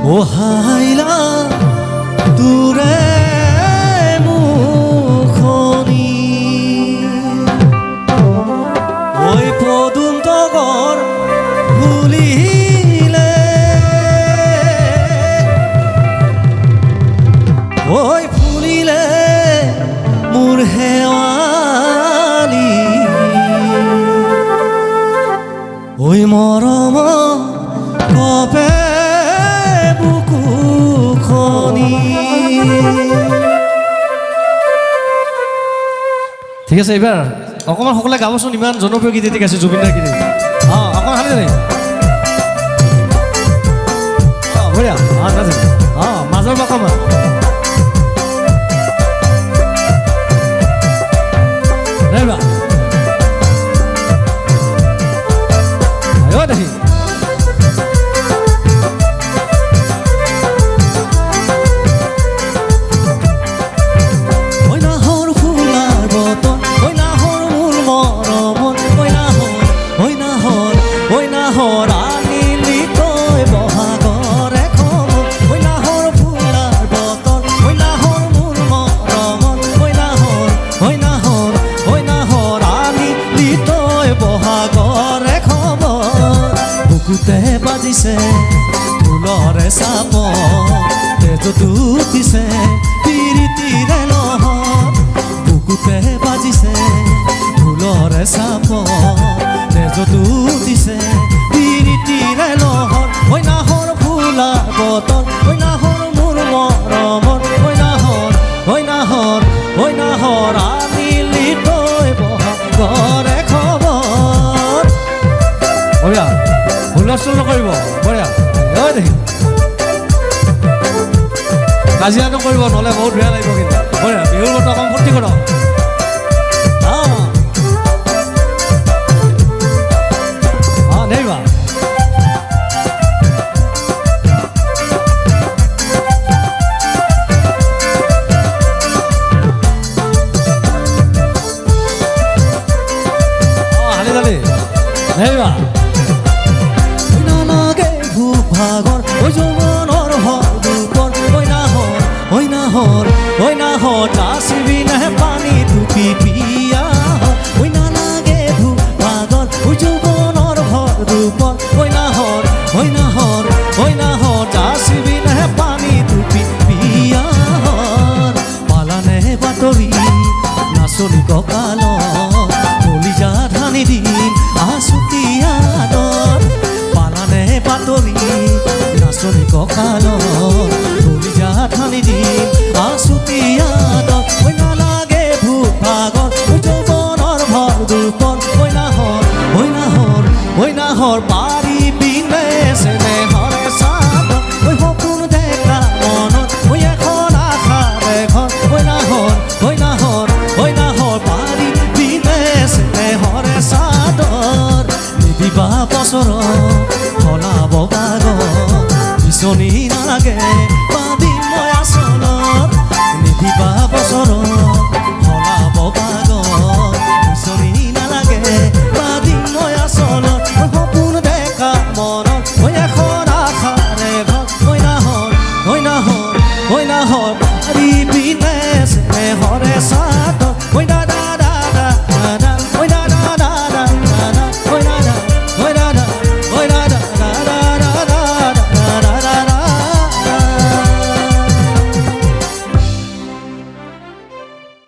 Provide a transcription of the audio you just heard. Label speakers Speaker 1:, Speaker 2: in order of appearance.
Speaker 1: ও হাইলা তোৰে মুখনি ঐ পদুম তগৰ ফুলিলে ঐ ফুলিলে মোৰ হেৱালি ঐ মৰম কবে ঠিক আছে এইবাৰ অকণমান সকলোৱে গাবচোন ইমান জনপ্ৰিয় গীত এটি গাইছে জুবিনদাৰ গীত অকণমান হালি জানে বঢ়িয়া মাজৰ পৰা অকণমান দেখি বুকুতে বাজিছে ফুলৰে চাপ তেজত উঠিছে পিৰিতিৰে লহৰ বুকুতে বাজিছে ফুলৰে চাপ তেজত উঠিছে পিৰিতিৰে লহৰ ঐ নাহৰ ফুলাৰ বতৰ ঐ নাহৰ মোৰ মৰমৰ ঐ নাহৰ আনিলি তই বহাগৰে খবৰ বঢ়িয়া হুলস্থুল নকৰিব বঢ়িয়া দেখি কাজিয়া নকৰিব নহ'লে বহুত বেয়া লাগিব কিন্তু বঢ়িয়া বিহুৰ বতৰ অকণ ফূৰ্তি কৰক নেৰিবা হালি জালি নেৰিবা ভাগৰ ঐ যৌৱনৰ ভৰদূপৰ ঐ নাহৰ নাচিবি নাহে পানী টুপি পিয়া ঐ নালাগে ভূ ভাগৰ ঐ যৌৱনৰ ভৰদূপৰ ঐ নাহৰ নাচিবি নাহে পানী টুপি পিয়া পালানে বাতৰি নাচনি কঁকাল কলিজা ধানি দিন আছুতীয়াদৰ পালানে বাতৰি নাচনি কঁকাল কলিজা ধানি দিন আছুতীয়াদৰ ঐ নালাগে ভূত ভাগৰ ঐ যৌৱনৰ ভৰদূপৰ ঐ নাহৰ পাৰিবি নে চেনেহৰে চাদৰ ঐ সপোন দেখা মনত ঐ এখন আশাৰে ঘৰ ঐ নাহৰ পাৰিবি নে চেনেহৰে চাদৰ নিদিবা বছৰ সলাব কাগজ বিচনী নালাগে পাবি মই আচলত নিদিবা বছৰ